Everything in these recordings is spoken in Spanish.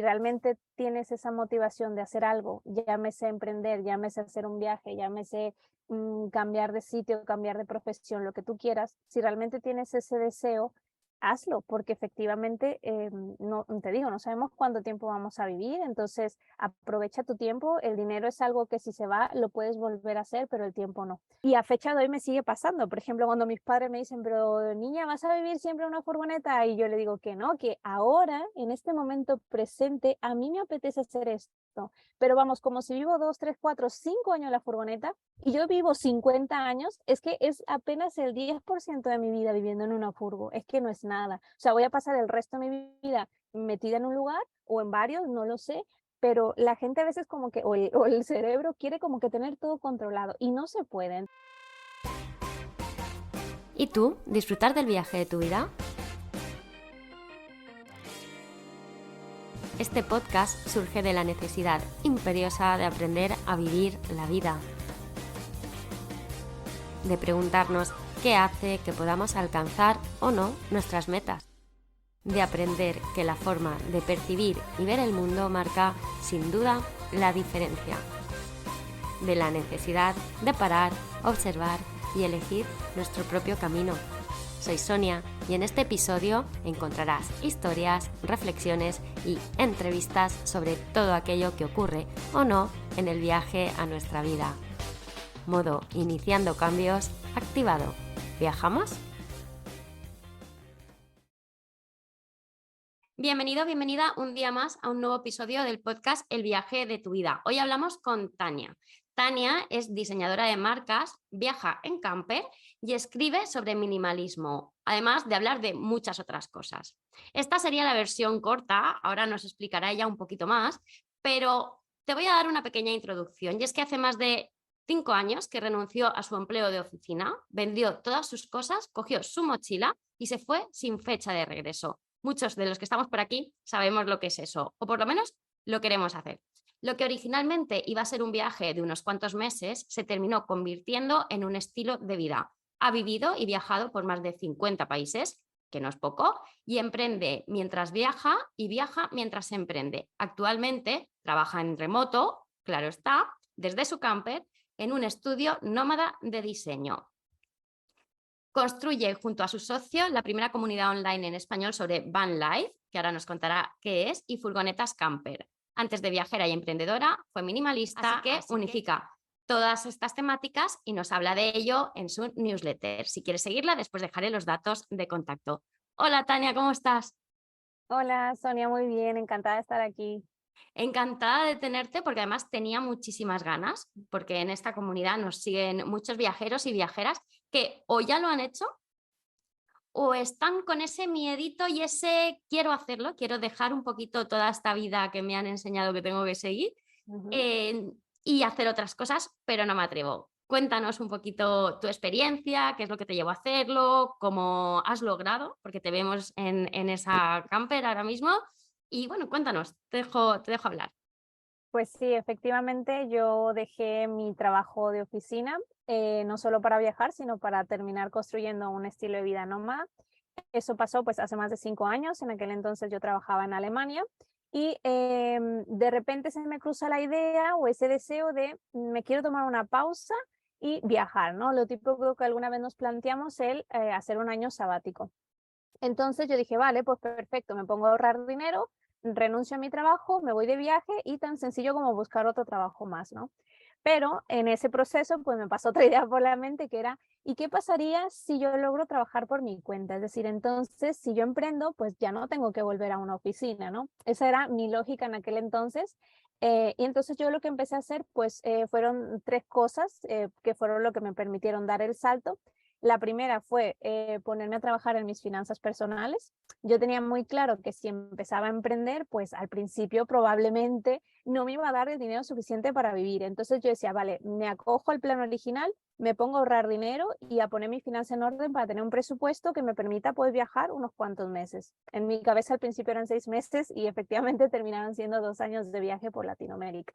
realmente tienes esa motivación de hacer algo, llámese emprender, llámese hacer un viaje, llámese cambiar de sitio, cambiar de profesión, lo que tú quieras, si realmente tienes ese deseo, hazlo, porque efectivamente, no, te digo, no sabemos cuánto tiempo vamos a vivir, entonces aprovecha tu tiempo, el dinero es algo que si se va lo puedes volver a hacer, pero el tiempo no. Y a fecha de hoy me sigue pasando, por ejemplo, cuando mis padres me dicen, pero niña, ¿vas a vivir siempre en una furgoneta? Y yo le digo que no, que ahora, en este momento presente, a mí me apetece hacer esto, pero vamos, como si vivo 2, 3, 4, 5 años en la furgoneta y yo vivo 50 años, es que es apenas el 10% de mi vida viviendo en una furgo, es que no es nada. O sea, voy a pasar el resto de mi vida metida en un lugar o en varios, no lo sé, pero la gente a veces como que, o el cerebro quiere como que tener todo controlado y no se pueden. ¿Y tú, disfrutar del viaje de tu vida? Este podcast surge de la necesidad imperiosa de aprender a vivir la vida, de preguntarnos qué hace que podamos alcanzar o no nuestras metas, de aprender que la forma de percibir y ver el mundo marca, sin duda, la diferencia, de la necesidad de parar, observar y elegir nuestro propio camino. Soy Sonia y en este episodio encontrarás historias, reflexiones y entrevistas sobre todo aquello que ocurre o no en el viaje a nuestra vida. Modo iniciando cambios activado. ¿Viajamos? Bienvenido, bienvenida un día más a un nuevo episodio del podcast El viaje de tu vida. Hoy hablamos con Tania. Tania es diseñadora de marcas, viaja en camper y escribe sobre minimalismo, además de hablar de muchas otras cosas. Esta sería la versión corta, ahora nos explicará ella un poquito más, pero te voy a dar una pequeña introducción. Y es que hace más de 5 años que renunció a su empleo de oficina, vendió todas sus cosas, cogió su mochila y se fue sin fecha de regreso. Muchos de los que estamos por aquí sabemos lo que es eso, o por lo menos lo queremos hacer. Lo que originalmente iba a ser un viaje de unos cuantos meses se terminó convirtiendo en un estilo de vida. Ha vivido y viajado por más de 50 países, que no es poco, y emprende mientras viaja y viaja mientras emprende. Actualmente trabaja en remoto, claro está, desde su camper, en un estudio nómada de diseño. Construye junto a su socio la primera comunidad online en español sobre van life, que ahora nos contará qué es, y furgonetas camper. Antes de viajera y emprendedora, fue minimalista, así que unifica todas estas temáticas y nos habla de ello en su newsletter. Si quieres seguirla, después dejaré los datos de contacto. Hola Tania, ¿cómo estás? Hola, Sonia, muy bien, encantada de estar aquí. Encantada de tenerte porque además tenía muchísimas ganas, porque en esta comunidad nos siguen muchos viajeros y viajeras que o ya lo han hecho o están con ese miedito y ese quiero hacerlo, quiero dejar un poquito toda esta vida que me han enseñado que tengo que seguir Ujú. eh, y hacer otras cosas, pero no me atrevo. Cuéntanos un poquito tu experiencia, qué es lo que te llevó a hacerlo, cómo has logrado, porque te vemos en esa camper ahora mismo. Y bueno, cuéntanos, te dejo hablar. Pues sí, efectivamente yo dejé mi trabajo de oficina, no solo para viajar, sino para terminar construyendo un estilo de vida nómada. Eso pasó pues hace más de 5 años, en aquel entonces yo trabajaba en Alemania y de repente se me cruza la idea o ese deseo de me quiero tomar una pausa y viajar, ¿no? Lo típico que alguna vez nos planteamos, el hacer un año sabático. Entonces yo dije, vale, pues perfecto, me pongo a ahorrar dinero, renuncio a mi trabajo, me voy de viaje y tan sencillo como buscar otro trabajo más, ¿no? Pero en ese proceso, pues me pasó otra idea por la mente que era, ¿y qué pasaría si yo logro trabajar por mi cuenta? Es decir, entonces, si yo emprendo, pues ya no tengo que volver a una oficina, ¿no? Esa era mi lógica en aquel entonces. Y entonces yo lo que empecé a hacer, pues fueron 3 cosas que fueron lo que me permitieron dar el salto. La primera fue ponerme a trabajar en mis finanzas personales. Yo tenía muy claro que si empezaba a emprender, pues al principio probablemente no me iba a dar el dinero suficiente para vivir. Entonces yo decía, vale, me acojo al plan original, me pongo a ahorrar dinero y a poner mi finanza en orden para tener un presupuesto que me permita poder viajar unos cuantos meses. En mi cabeza al principio eran 6 meses y efectivamente terminaron siendo 2 años de viaje por Latinoamérica.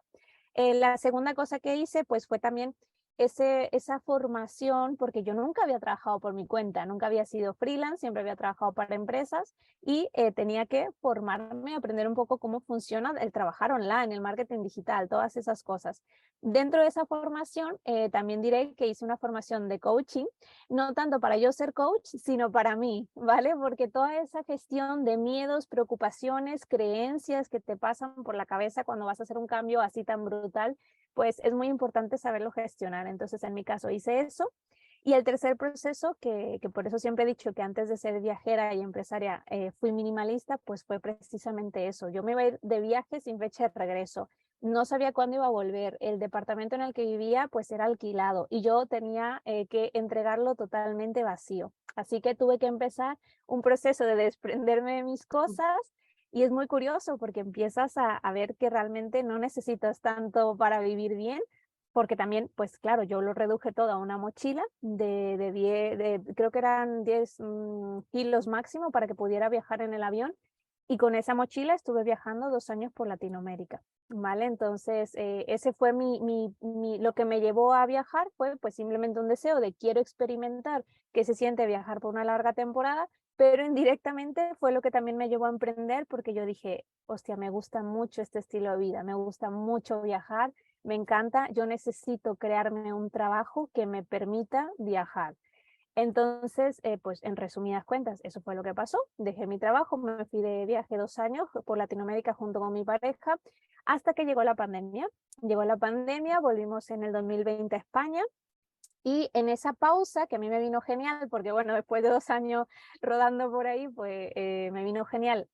La segunda cosa que hice, pues fue también esa formación, porque yo nunca había trabajado por mi cuenta, nunca había sido freelance, siempre había trabajado para empresas y tenía que formarme, aprender un poco cómo funciona el trabajar online, el marketing digital, todas esas cosas. Dentro de esa formación, también diré que hice una formación de coaching, no tanto para yo ser coach, sino para mí, ¿vale? Porque toda esa gestión de miedos, preocupaciones, creencias que te pasan por la cabeza cuando vas a hacer un cambio así tan brutal, pues es muy importante saberlo gestionar. Entonces, en mi caso hice eso. Y el tercer proceso, que por eso siempre he dicho que antes de ser viajera y empresaria fui minimalista, pues fue precisamente eso. Yo me iba a ir de viaje sin fecha de regreso. No sabía cuándo iba a volver. El departamento en el que vivía pues era alquilado y yo tenía que entregarlo totalmente vacío. Así que tuve que empezar un proceso de desprenderme de mis cosas y es muy curioso porque empiezas a ver que realmente no necesitas tanto para vivir bien, porque también, pues claro, yo lo reduje todo a una mochila de 10, creo que eran 10 kilos máximo para que pudiera viajar en el avión. Y con esa mochila estuve viajando 2 años por Latinoamérica, ¿vale? Entonces, ese fue lo que me llevó a viajar fue pues simplemente un deseo de quiero experimentar qué se siente viajar por una larga temporada, pero indirectamente fue lo que también me llevó a emprender porque yo dije, hostia, me gusta mucho este estilo de vida, me gusta mucho viajar, me encanta, yo necesito crearme un trabajo que me permita viajar. Entonces, pues en resumidas cuentas, eso fue lo que pasó. Dejé mi trabajo, me fui de viaje 2 años por Latinoamérica junto con mi pareja, hasta que llegó la pandemia. Llegó la pandemia, volvimos en el 2020 a España y en esa pausa, que a mí me vino genial, porque bueno, después de 2 años rodando por ahí, pues me vino genial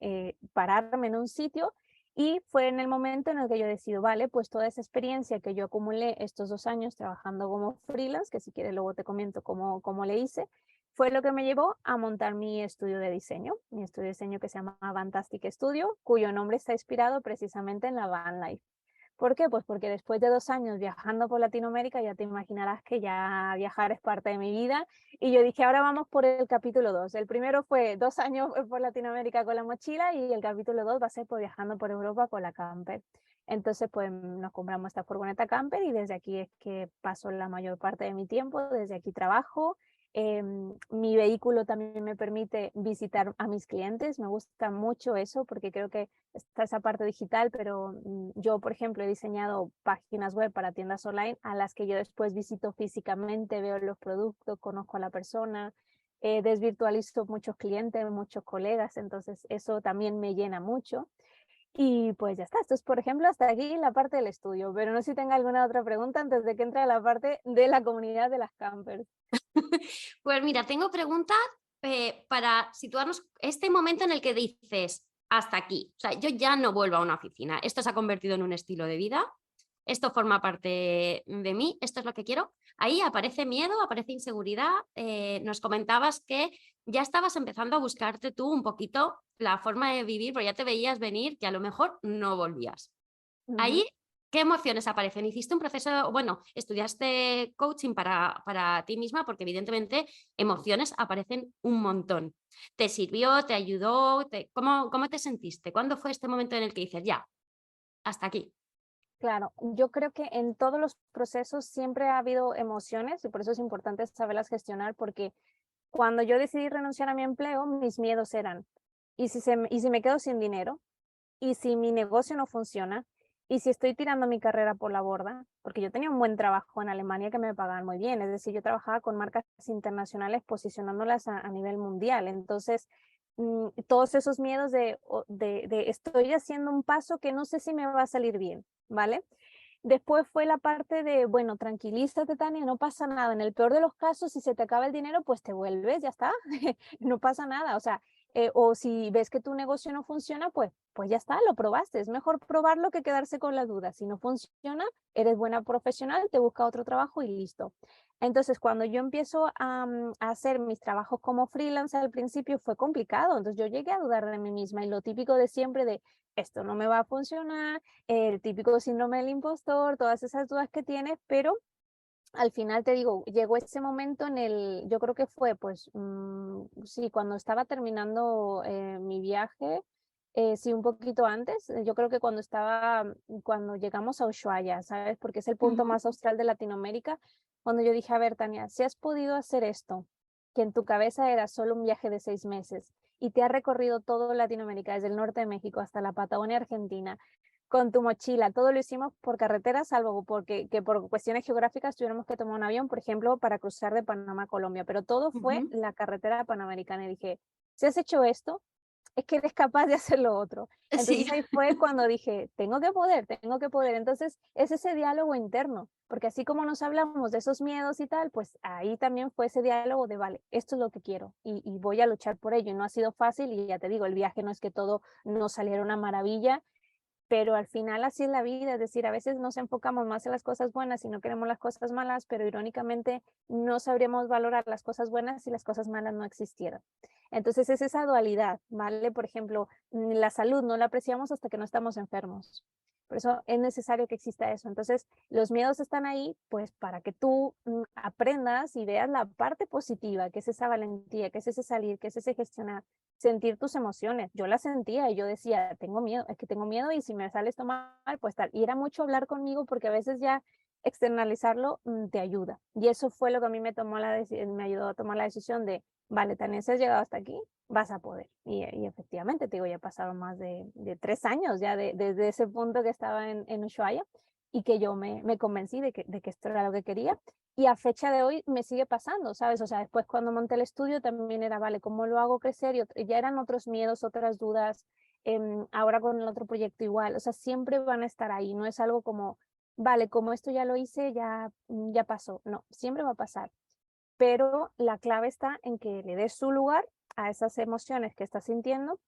pararme en un sitio y fue en el momento en el que yo decido, vale, pues toda esa experiencia que yo acumulé estos 2 años trabajando como freelance, que si quieres luego te comento cómo le hice, fue lo que me llevó a montar mi estudio de diseño, mi estudio de diseño que se llama Fantastic Studio, cuyo nombre está inspirado precisamente en la van life. ¿Por qué? Pues porque después de 2 años viajando por Latinoamérica, ya te imaginarás que ya viajar es parte de mi vida. Y yo dije, ahora vamos por el capítulo 2. El primero fue 2 años por Latinoamérica con la mochila y el capítulo 2 va a ser por viajando por Europa con la camper. Entonces, pues nos compramos esta furgoneta camper y desde aquí es que paso la mayor parte de mi tiempo, desde aquí trabajo. Mi vehículo también me permite visitar a mis clientes, me gusta mucho eso porque creo que está esa parte digital, pero yo, por ejemplo, he diseñado páginas web para tiendas online a las que yo después visito físicamente, veo los productos, conozco a la persona, desvirtualizo muchos clientes, muchos colegas, entonces eso también me llena mucho. Y pues ya está, esto es, por ejemplo, hasta aquí la parte del estudio, pero no sé si tenga alguna otra pregunta antes de que entre a la parte de la comunidad de las campers. Pues mira, tengo preguntas para situarnos este momento en el que dices, hasta aquí, o sea, yo ya no vuelvo a una oficina, esto se ha convertido en un estilo de vida, esto forma parte de mí, esto es lo que quiero. Ahí aparece miedo, aparece inseguridad. Nos comentabas que ya estabas empezando a buscarte tú un poquito la forma de vivir, pero ya te veías venir que a lo mejor no volvías. Ujú. Ahí, ¿qué emociones aparecen? Hiciste un proceso, bueno, estudiaste coaching para ti misma porque evidentemente emociones aparecen un montón. ¿Te sirvió? ¿Te ayudó? ¿Cómo te sentiste? ¿Cuándo fue este momento en el que dices, ya, hasta aquí? Claro, yo creo que en todos los procesos siempre ha habido emociones y por eso es importante saberlas gestionar porque cuando yo decidí renunciar a mi empleo, mis miedos eran, ¿y si me quedo sin dinero? ¿Y si mi negocio no funciona? ¿Y si estoy tirando mi carrera por la borda? Porque yo tenía un buen trabajo en Alemania que me pagaban muy bien, es decir, yo trabajaba con marcas internacionales posicionándolas a nivel mundial. Entonces, todos esos miedos de estoy haciendo un paso que no sé si me va a salir bien, ¿vale? Después fue la parte de, bueno, tranquilízate, Tania, no pasa nada. En el peor de los casos, si se te acaba el dinero, pues te vuelves, ya está, no pasa nada. O sea, o si ves que tu negocio no funciona, pues ya está, lo probaste. Es mejor probarlo que quedarse con la duda. Si no funciona, eres buena profesional, te busca otro trabajo y listo. Entonces, cuando yo empiezo a hacer mis trabajos como freelance al principio fue complicado. Entonces, yo llegué a dudar de mí misma y lo típico de siempre de esto no me va a funcionar, el típico síndrome del impostor, todas esas dudas que tienes, pero al final te digo, llegó ese momento yo creo que fue, pues, sí, cuando estaba terminando mi viaje, Sí, un poquito antes, yo creo que cuando llegamos a Ushuaia, ¿sabes? Porque es el punto Ujú. más austral de Latinoamérica, cuando yo dije, a ver, Tania, si has podido hacer esto, que en tu cabeza era solo un viaje de 6 meses, y te has recorrido todo Latinoamérica, desde el norte de México hasta la Patagonia Argentina, con tu mochila, todo lo hicimos por carretera, salvo que por cuestiones geográficas tuviéramos que tomar un avión, por ejemplo, para cruzar de Panamá a Colombia, pero todo fue Ujú. la carretera panamericana. Y dije, si has hecho esto, es que eres capaz de hacer lo otro. Sí. Entonces ahí fue cuando dije, tengo que poder, tengo que poder. Entonces es ese diálogo interno, porque así como nos hablamos de esos miedos y tal, pues ahí también fue ese diálogo de, vale, esto es lo que quiero y voy a luchar por ello. Y no ha sido fácil y ya te digo, el viaje no es que todo nos saliera una maravilla, pero al final así es la vida, es decir, a veces nos enfocamos más en las cosas buenas y no queremos las cosas malas, pero irónicamente no sabríamos valorar las cosas buenas si las cosas malas no existieran. Entonces es esa dualidad, ¿vale? Por ejemplo, la salud no la apreciamos hasta que no estamos enfermos. Por eso es necesario que exista eso. Entonces, los miedos están ahí, pues para que tú aprendas y veas la parte positiva, que es esa valentía, que es ese salir, que es ese gestionar, sentir tus emociones. Yo las sentía y yo decía, tengo miedo, es que tengo miedo y si me sale esto mal, pues tal. Y era mucho hablar conmigo porque a veces ya externalizarlo te ayuda. Y eso fue lo que a mí me ayudó a tomar la decisión de, vale, Tania, si has llegado hasta aquí, vas a poder. Y efectivamente, te digo, ya pasaron más de 3 años ya desde ese punto que estaba en Ushuaia y que yo me convencí de que esto era lo que quería. Y a fecha de hoy me sigue pasando, ¿sabes? O sea, después cuando monté el estudio también era, vale, ¿cómo lo hago crecer? Y ya eran otros miedos, otras dudas. Ahora con el otro proyecto igual, o sea, siempre van a estar ahí, no es algo como, vale, como esto ya lo hice, ya pasó. No, siempre va a pasar. Pero la clave está en que le des su lugar a esas emociones que estás sintiendo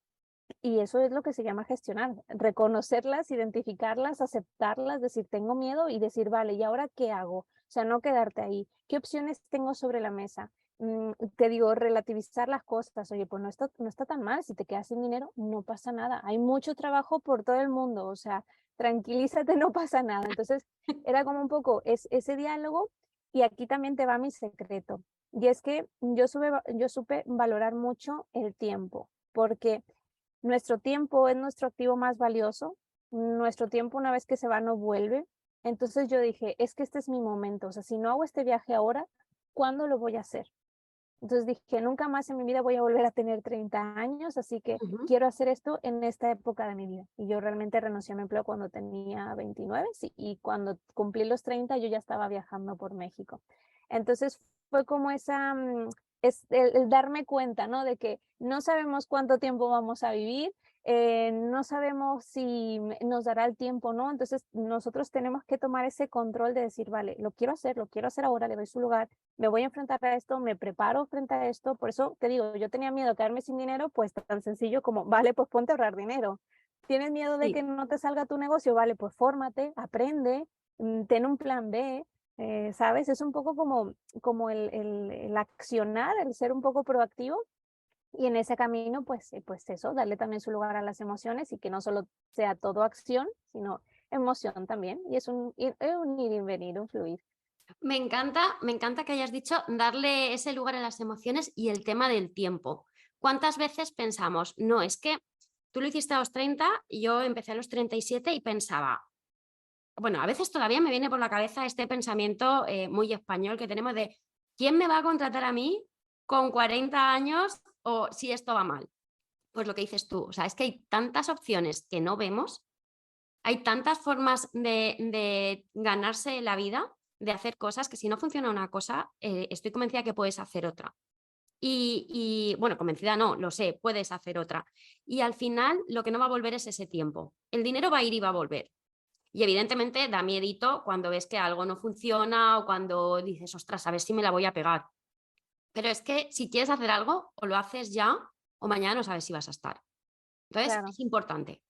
y eso es lo que se llama gestionar, reconocerlas, identificarlas, aceptarlas, decir, tengo miedo y decir, vale, ¿y ahora qué hago? O sea, no quedarte ahí. ¿Qué opciones tengo sobre la mesa? Te digo, relativizar las cosas. Oye, pues no está tan mal. Si te quedas sin dinero, no pasa nada. Hay mucho trabajo por todo el mundo. O sea, tranquilízate, no pasa nada. Entonces, era como un poco ese diálogo y aquí también te va mi secreto. Y es que yo supe valorar mucho el tiempo, porque nuestro tiempo es nuestro activo más valioso. Nuestro tiempo una vez que se va no vuelve. Entonces yo dije, es que este es mi momento. O sea, si no hago este viaje ahora, ¿cuándo lo voy a hacer? Entonces dije, nunca más en mi vida voy a volver a tener 30 años, así que Ujú. quiero hacer esto en esta época de mi vida. Y yo realmente renuncié a mi empleo cuando tenía 29, sí, y cuando cumplí los 30 yo ya estaba viajando por México. Entonces fue como es el darme cuenta, ¿no? De que no sabemos cuánto tiempo vamos a vivir, no sabemos si nos dará el tiempo, ¿no? Entonces nosotros tenemos que tomar ese control de decir, vale, lo quiero hacer ahora, le doy su lugar, me voy a enfrentar a esto, me preparo frente a esto. Por eso te digo, yo tenía miedo de quedarme sin dinero, pues tan sencillo como, vale, pues ponte a ahorrar dinero. ¿Tienes miedo de que Sí. no te salga tu negocio? Vale, pues fórmate, aprende, ten un plan B, ¿sabes? Es un poco como el accionar, el ser un poco proactivo y en ese camino, pues eso, darle también su lugar a las emociones y que no solo sea todo acción, sino emoción también. Y es un ir y venir, un fluir. Me encanta que hayas dicho darle ese lugar a las emociones y el tema del tiempo. ¿Cuántas veces pensamos, no, es que tú lo hiciste a los 30 y yo empecé a los 37 y pensaba, bueno, a veces todavía me viene por la cabeza este pensamiento muy español que tenemos de, ¿quién me va a contratar a mí con 40 años o si esto va mal? Pues lo que dices tú, o sea, es que hay tantas opciones que no vemos, hay tantas formas de ganarse la vida, de hacer cosas, que si no funciona una cosa, estoy convencida que puedes hacer otra. Bueno, convencida no, lo sé, puedes hacer otra. Y al final lo que no va a volver es ese tiempo. El dinero va a ir y va a volver. Y evidentemente da miedito cuando ves que algo no funciona o cuando dices, ostras, a ver si me la voy a pegar. Pero es que si quieres hacer algo, o lo haces ya o mañana no sabes si vas a estar. Entonces, Claro. es importante.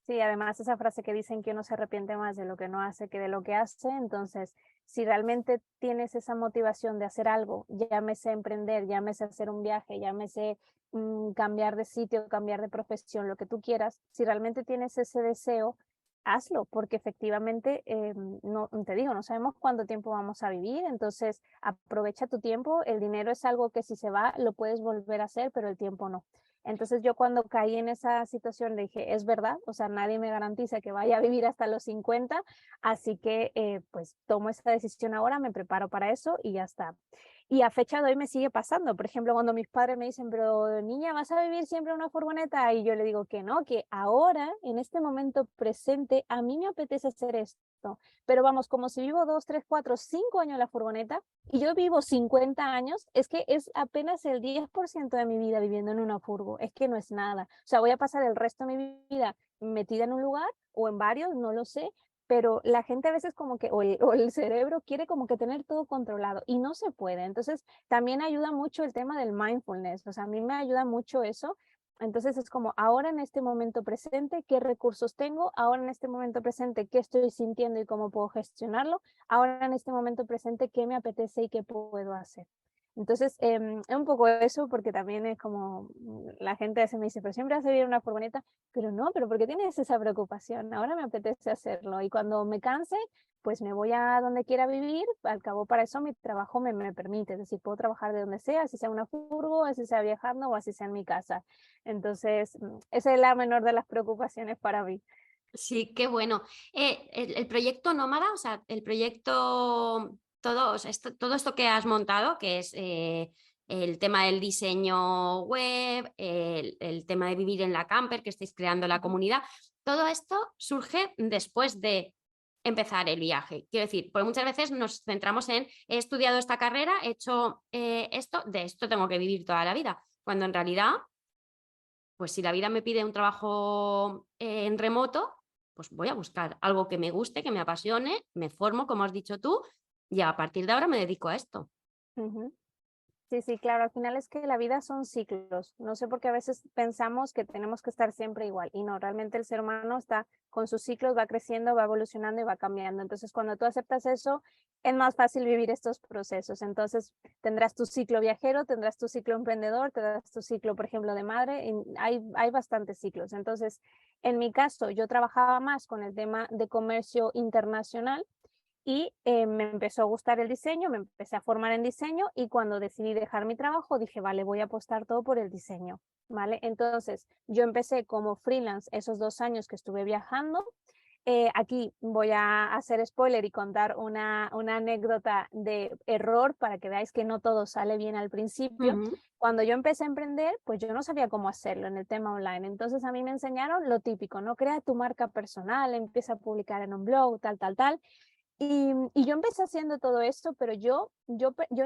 Sí, además esa frase que dicen que uno se arrepiente más de lo que no hace que de lo que hace, entonces si realmente tienes esa motivación de hacer algo, llámese emprender, llámese hacer un viaje, llámese cambiar de sitio, cambiar de profesión, lo que tú quieras, si realmente tienes ese deseo, hazlo, porque efectivamente, no te digo, no sabemos cuánto tiempo vamos a vivir, entonces aprovecha tu tiempo, el dinero es algo que si se va lo puedes volver a hacer, pero el tiempo no. Entonces yo cuando caí en esa situación le dije, es verdad, o sea, nadie me garantiza que vaya a vivir hasta los 50, así que pues tomo esa decisión ahora, me preparo para eso y ya está. Y a fecha de hoy me sigue pasando. Por ejemplo, cuando mis padres me dicen, pero niña, ¿vas a vivir siempre en una furgoneta? Y yo le digo que no, que ahora, en este momento presente, a mí me apetece hacer esto. Pero vamos, como si vivo 2, 3, 4, 5 años en la furgoneta y yo vivo 50 años, es que es apenas el 10% de mi vida viviendo en una furgo. Es que no es nada. O sea, voy a pasar el resto de mi vida metida en un lugar o en varios, no lo sé, pero la gente a veces como que, o el cerebro quiere como que tener todo controlado y no se puede. Entonces, también ayuda mucho el tema del mindfulness, o sea, a mí me ayuda mucho eso. Entonces es como ahora en este momento presente, ¿qué recursos tengo? Ahora en este momento presente, ¿qué estoy sintiendo y cómo puedo gestionarlo? Ahora en este momento presente, ¿qué me apetece y qué puedo hacer? Entonces, es un poco eso, porque también es como la gente a veces me dice, pero siempre has vivido en una furgoneta, pero no, pero ¿por qué tienes esa preocupación? Ahora me apetece hacerlo y cuando me canse, pues me voy a donde quiera vivir, al cabo para eso mi trabajo me permite, es decir, puedo trabajar de donde sea, así sea una furgo, así sea viajando o así sea en mi casa. Entonces, esa es la menor de las preocupaciones para mí. Sí, qué bueno. El proyecto Nómada, o sea, el proyecto, todo, o sea, todo esto que has montado, que es el tema del diseño web, el tema de vivir en la camper, que estáis creando la comunidad, todo esto surge después de empezar el viaje. Quiero decir, porque muchas veces nos centramos en, he estudiado esta carrera, he hecho esto, de esto tengo que vivir toda la vida, cuando en realidad pues si la vida me pide un trabajo en remoto, pues voy a buscar algo que me guste, que me apasione, me formo, como has dicho tú, y a partir de ahora me dedico a esto. Ujú. Sí, sí, claro, al final es que la vida son ciclos. No sé por qué a veces pensamos que tenemos que estar siempre igual y no, realmente el ser humano está con sus ciclos, va creciendo, va evolucionando y va cambiando. Entonces, cuando tú aceptas eso, es más fácil vivir estos procesos. Entonces, tendrás tu ciclo viajero, tendrás tu ciclo emprendedor, tendrás tu ciclo, por ejemplo, de madre. Hay bastantes ciclos. Entonces, en mi caso, yo trabajaba más con el tema de comercio internacional y me empezó a gustar el diseño, me empecé a formar en diseño y cuando decidí dejar mi trabajo dije, vale, voy a apostar todo por el diseño, ¿vale? Entonces yo empecé como freelance esos 2 años que estuve viajando. Aquí voy a hacer spoiler y contar una anécdota de error para que veáis que no todo sale bien al principio. Ujú. Cuando yo empecé a emprender, pues yo no sabía cómo hacerlo en el tema online. Entonces a mí me enseñaron lo típico, ¿no? Crea tu marca personal, empieza a publicar en un blog, tal, tal, tal. Y yo empecé haciendo todo esto, pero yo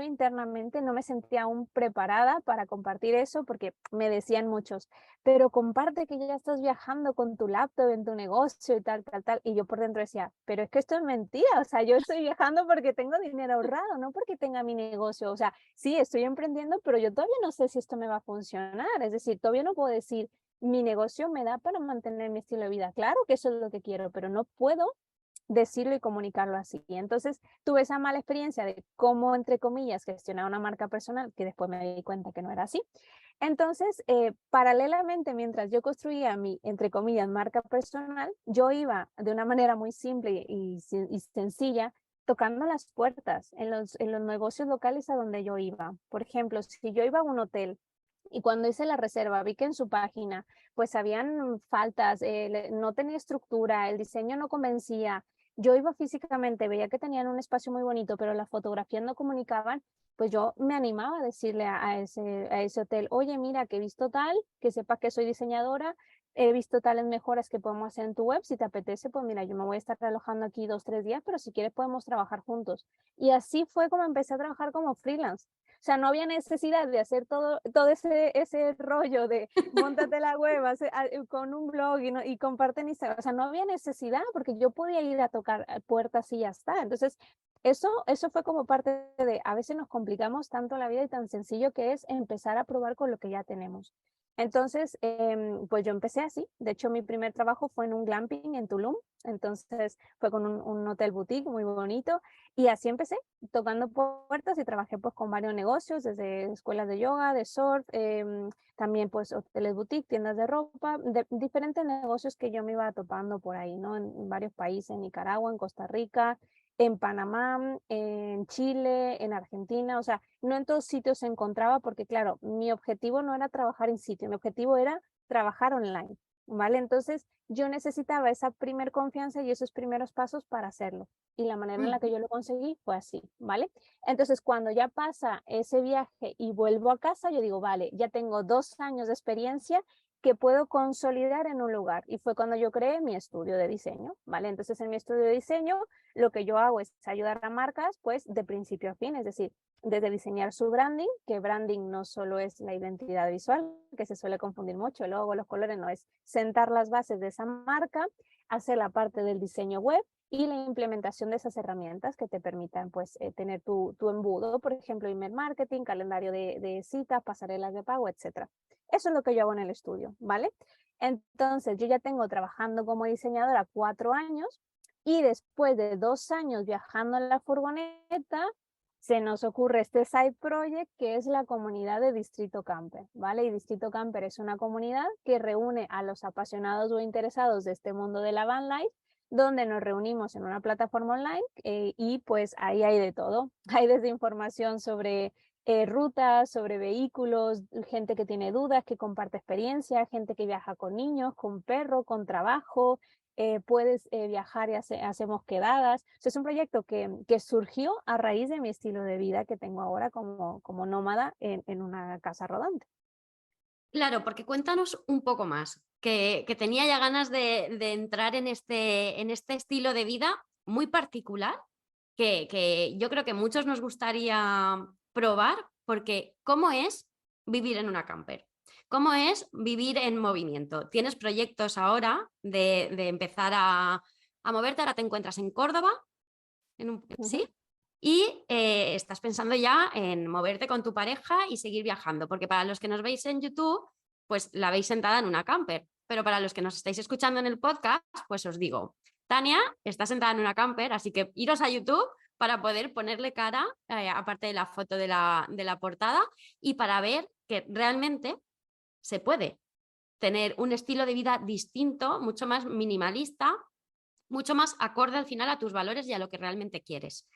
internamente no me sentía aún preparada para compartir eso porque me decían muchos, pero comparte que ya estás viajando con tu laptop en tu negocio y tal, tal, tal. Y yo por dentro decía, pero es que esto es mentira, o sea, yo estoy viajando porque tengo dinero ahorrado, no porque tenga mi negocio. O sea, sí, estoy emprendiendo, pero yo todavía no sé si esto me va a funcionar. Es decir, todavía no puedo decir, mi negocio me da para mantener mi estilo de vida. Claro que eso es lo que quiero, pero no puedo decirlo y comunicarlo así. Y entonces tuve esa mala experiencia de cómo, entre comillas, gestionar una marca personal, que después me di cuenta que no era así. Entonces, paralelamente, mientras yo construía mi, entre comillas, marca personal, yo iba de una manera muy simple y sencilla tocando las puertas en los negocios locales a donde yo iba. Por ejemplo, si yo iba a un hotel y cuando hice la reserva vi que en su página pues habían faltas, no tenía estructura, el diseño no convencía, yo iba físicamente, veía que tenían un espacio muy bonito, pero las fotografías no comunicaban, pues yo me animaba a decirle a ese hotel, oye, mira, que he visto tal, que sepas que soy diseñadora, he visto tales mejoras que podemos hacer en tu web, si te apetece, pues mira, yo me voy a estar alojando aquí 2, 3 días, pero si quieres podemos trabajar juntos. Y así fue como empecé a trabajar como freelance. O sea, no había necesidad de hacer todo ese rollo de móntate la web con un blog y comparte en Instagram. O sea, no había necesidad porque yo podía ir a tocar puertas y ya está. Entonces, eso fue como parte de, a veces nos complicamos tanto la vida y tan sencillo que es empezar a probar con lo que ya tenemos. Entonces, pues yo empecé así. De hecho, mi primer trabajo fue en un glamping en Tulum. Entonces, fue con un hotel boutique muy bonito. Y así empecé, tocando puertas y trabajé pues con varios negocios, desde escuelas de yoga, de surf, también pues hoteles boutique, tiendas de ropa, diferentes negocios que yo me iba topando por ahí, ¿no? En varios países, en Nicaragua, en Costa Rica, en Panamá, en Chile, en Argentina, o sea, no en todos sitios se encontraba porque, claro, mi objetivo no era trabajar en sitio, mi objetivo era trabajar online, ¿vale? Entonces, yo necesitaba esa primer confianza y esos primeros pasos para hacerlo. Y la manera en la que Ujú. yo lo conseguí fue así, ¿vale? Entonces, cuando ya pasa ese viaje y vuelvo a casa, yo digo, vale, ya tengo 2 años de experiencia que puedo consolidar en un lugar. Y fue cuando yo creé mi estudio de diseño, ¿vale? Entonces, en mi estudio de diseño, lo que yo hago es ayudar a marcas, pues, de principio a fin, es decir, desde diseñar su branding, que branding no solo es la identidad visual, que se suele confundir mucho, el logo, los colores, no, es sentar las bases de esa marca, hacer la parte del diseño web y la implementación de esas herramientas que te permitan pues tener tu embudo, por ejemplo, email marketing, calendario de citas, pasarelas de pago, etcétera. Eso es lo que yo hago en el estudio, ¿vale? Entonces, yo ya tengo trabajando como diseñadora 4 años y después de 2 años viajando en la furgoneta, se nos ocurre este side project que es la comunidad de Distrito Camper, ¿vale? Y Distrito Camper es una comunidad que reúne a los apasionados o interesados de este mundo de la van life, donde nos reunimos en una plataforma online y pues ahí hay de todo. Hay desde información sobre rutas, sobre vehículos, gente que tiene dudas, que comparte experiencia, gente que viaja con niños, con perro, con trabajo, puedes viajar y hacemos quedadas. O sea, es un proyecto que surgió a raíz de mi estilo de vida que tengo ahora como nómada en una casa rodante. Claro, porque cuéntanos un poco más, que tenía ya ganas de entrar en este estilo de vida muy particular, que yo creo que muchos nos gustaría probar, porque ¿cómo es vivir en una camper? ¿Cómo es vivir en movimiento? ¿Tienes proyectos ahora de empezar a moverte? Ahora te encuentras en Córdoba, Ujú. ¿sí? Y estás pensando ya en moverte con tu pareja y seguir viajando, porque para los que nos veis en YouTube, pues la veis sentada en una camper, pero para los que nos estáis escuchando en el podcast, pues os digo, Tania está sentada en una camper, así que iros a YouTube para poder ponerle cara, aparte de la foto de la portada, y para ver que realmente se puede tener un estilo de vida distinto, mucho más minimalista, mucho más acorde al final a tus valores y a lo que realmente quieres.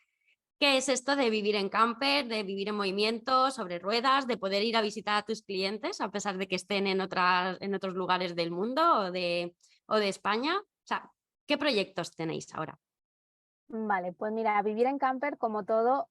¿Qué es esto de vivir en camper, de vivir en movimiento, sobre ruedas, de poder ir a visitar a tus clientes a pesar de que estén en otros lugares del mundo o de España? O sea, ¿qué proyectos tenéis ahora? Vale, pues mira, vivir en camper, como todo,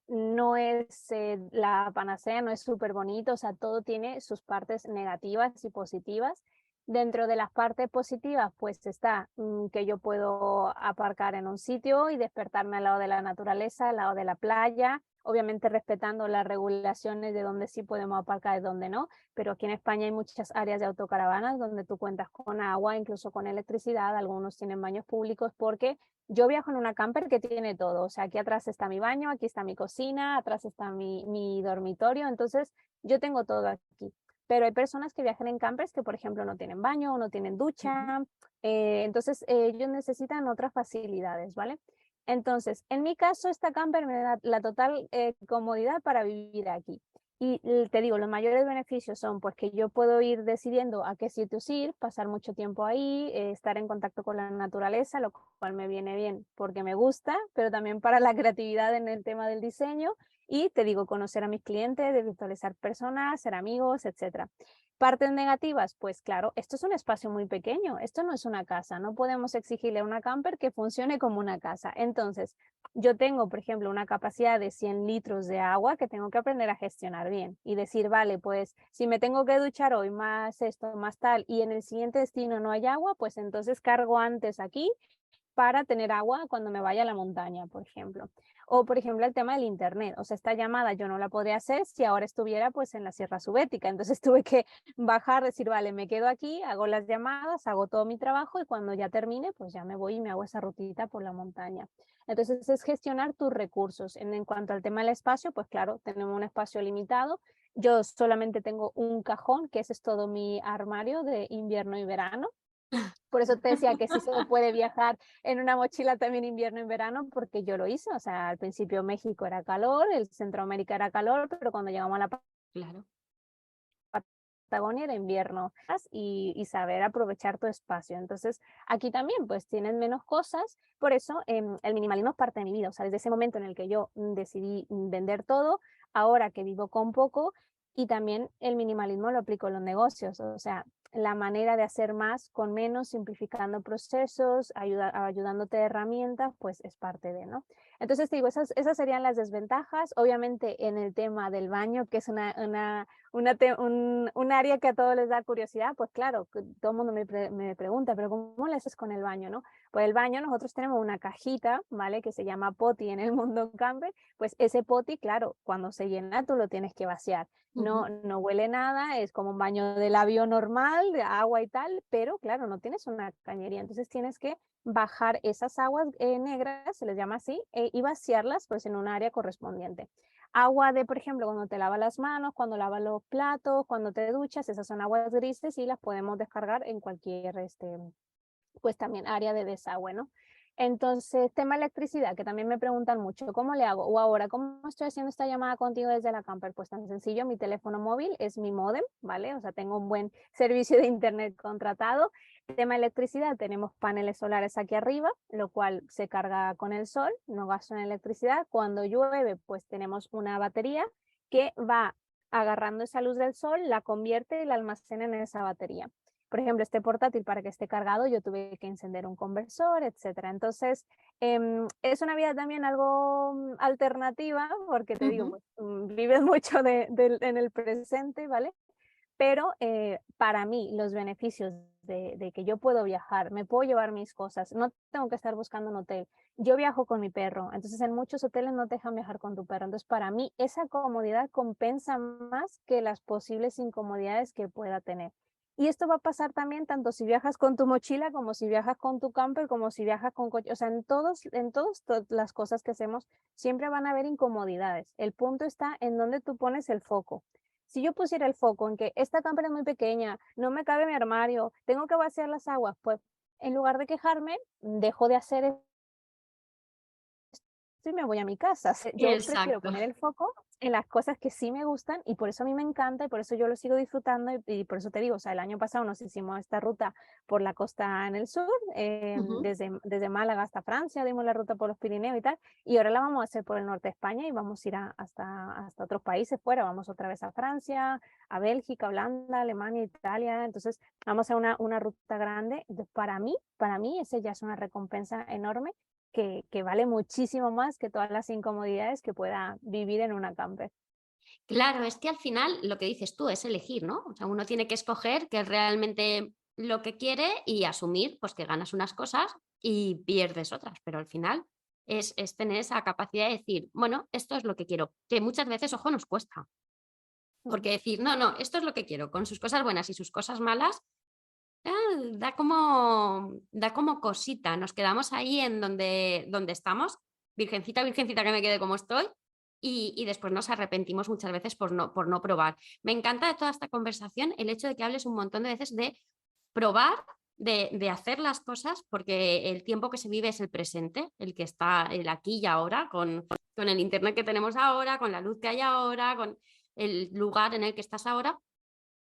no es la panacea, no es súper bonito, o sea, todo tiene sus partes negativas y positivas. Dentro de las partes positivas, pues está que yo puedo aparcar en un sitio y despertarme al lado de la naturaleza, al lado de la playa, obviamente respetando las regulaciones de dónde sí podemos aparcar y dónde no, pero aquí en España hay muchas áreas de autocaravanas donde tú cuentas con agua, incluso con electricidad, algunos tienen baños públicos porque yo viajo en una camper que tiene todo, o sea, aquí atrás está mi baño, aquí está mi cocina, atrás está mi dormitorio, entonces yo tengo todo aquí. Pero hay personas que viajan en campers que, por ejemplo, no tienen baño o no tienen Ujú. ducha, entonces ellos necesitan otras facilidades, ¿vale? Entonces, en mi caso, esta camper me da la total comodidad para vivir aquí. Y te digo, los mayores beneficios son pues que yo puedo ir decidiendo a qué sitios ir, pasar mucho tiempo ahí, estar en contacto con la naturaleza, lo cual me viene bien porque me gusta, pero también para la creatividad en el tema del diseño y te digo, conocer a mis clientes, de visualizar personas, ser amigos, etcétera. Partes negativas, pues claro, esto es un espacio muy pequeño, esto no es una casa, no podemos exigirle a una camper que funcione como una casa. Entonces, yo tengo, por ejemplo, una capacidad de 100 litros de agua que tengo que aprender a gestionar bien y decir, vale, pues si me tengo que duchar hoy más esto, más tal, y en el siguiente destino no hay agua, pues entonces cargo antes aquí para tener agua cuando me vaya a la montaña, por ejemplo. O, por ejemplo, el tema del internet. O sea, esta llamada yo no la podría hacer si ahora estuviera pues en la Sierra Subética. Entonces tuve que bajar, decir, vale, me quedo aquí, hago las llamadas, hago todo mi trabajo y cuando ya termine, pues ya me voy y me hago esa rutita por la montaña. Entonces es gestionar tus recursos. En cuanto al tema del espacio, pues claro, tenemos un espacio limitado. Yo solamente tengo un cajón, que ese es todo mi armario de invierno y verano. Por eso te decía que sí se puede viajar en una mochila también invierno y verano, porque yo lo hice. O sea, al principio México era calor, el Centroamérica era calor, pero cuando llegamos a la Claro. Patagonia era invierno y saber aprovechar tu espacio. Entonces, aquí también pues tienes menos cosas, por eso el minimalismo es parte de mi vida, o sea, desde ese momento en el que yo decidí vender todo, ahora que vivo con poco, y también el minimalismo lo aplico en los negocios, o sea, la manera de hacer más con menos, simplificando procesos, ayudándote de herramientas, pues es parte de, ¿no? Entonces, te digo, esas serían las desventajas. Obviamente, en el tema del baño, que es un área que a todos les da curiosidad, pues claro, todo el mundo me pregunta, pero ¿cómo le haces con el baño, no? Pues el baño, nosotros tenemos una cajita, ¿vale? Que se llama poti en el mundo camper, pues ese poti, claro, cuando se llena tú lo tienes que vaciar. No huele nada, es como un baño de labio normal, de agua y tal, pero claro, no tienes una cañería, entonces tienes que bajar esas aguas negras, se les llama así, y vaciarlas pues en un área correspondiente. Agua de, por ejemplo, cuando te lavas las manos, cuando lavas los platos, cuando te duchas, esas son aguas grises y las podemos descargar en cualquier, pues también área de desagüe, ¿no? Entonces, tema electricidad, que también me preguntan mucho, ¿cómo le hago? O ahora, ¿cómo estoy haciendo esta llamada contigo desde la camper? Pues tan sencillo, mi teléfono móvil es mi módem, ¿vale? O sea, tengo un buen servicio de internet contratado. Tema electricidad, tenemos paneles solares aquí arriba, lo cual se carga con el sol, no gasto en electricidad. Cuando llueve, pues tenemos una batería que va agarrando esa luz del sol, la convierte y la almacena en esa batería. Por ejemplo, este portátil para que esté cargado yo tuve que encender un conversor, etcétera. Entonces, es una vida también algo alternativa, porque te digo, Ujú. pues, vives mucho en el presente, ¿vale? Pero para mí los beneficios de que yo puedo viajar, me puedo llevar mis cosas, no tengo que estar buscando un hotel. Yo viajo con mi perro, entonces en muchos hoteles no te dejan viajar con tu perro. Entonces para mí esa comodidad compensa más que las posibles incomodidades que pueda tener. Y esto va a pasar también tanto si viajas con tu mochila, como si viajas con tu camper, como si viajas con coche. O sea, en todas las cosas que hacemos siempre van a haber incomodidades. El punto está en donde tú pones el foco. Si yo pusiera el foco en que esta cámara es muy pequeña, no me cabe mi armario, tengo que vaciar las aguas, pues en lugar de quejarme, dejo de hacer y me voy a mi casa. Yo prefiero Exacto. poner el foco en las cosas que sí me gustan y por eso a mí me encanta y por eso yo lo sigo disfrutando y por eso te digo, o sea, el año pasado nos hicimos esta ruta por la costa en el sur, Ujú. desde Málaga hasta Francia, dimos la ruta por los Pirineos y tal, y ahora la vamos a hacer por el norte de España y vamos a ir hasta otros países fuera, vamos otra vez a Francia, a Bélgica, Holanda, Alemania, Italia, entonces vamos a una ruta grande. Entonces, para mí ese ya es una recompensa enorme que vale muchísimo más que todas las incomodidades que pueda vivir en una camper. Claro, es que al final lo que dices tú es elegir, ¿no? O sea, uno tiene que escoger qué es realmente lo que quiere y asumir pues que ganas unas cosas y pierdes otras, pero al final es tener esa capacidad de decir, bueno, esto es lo que quiero, que muchas veces, ojo, nos cuesta, Mm. porque decir, no, no, esto es lo que quiero, con sus cosas buenas y sus cosas malas, da como cosita, nos quedamos ahí en donde estamos, virgencita, virgencita que me quede como estoy, y después nos arrepentimos muchas veces por no probar. Me encanta de toda esta conversación el hecho de que hables un montón de veces de probar, de hacer las cosas, porque el tiempo que se vive es el presente, el que está el aquí y ahora, con el internet que tenemos ahora, con la luz que hay ahora, con el lugar en el que estás ahora,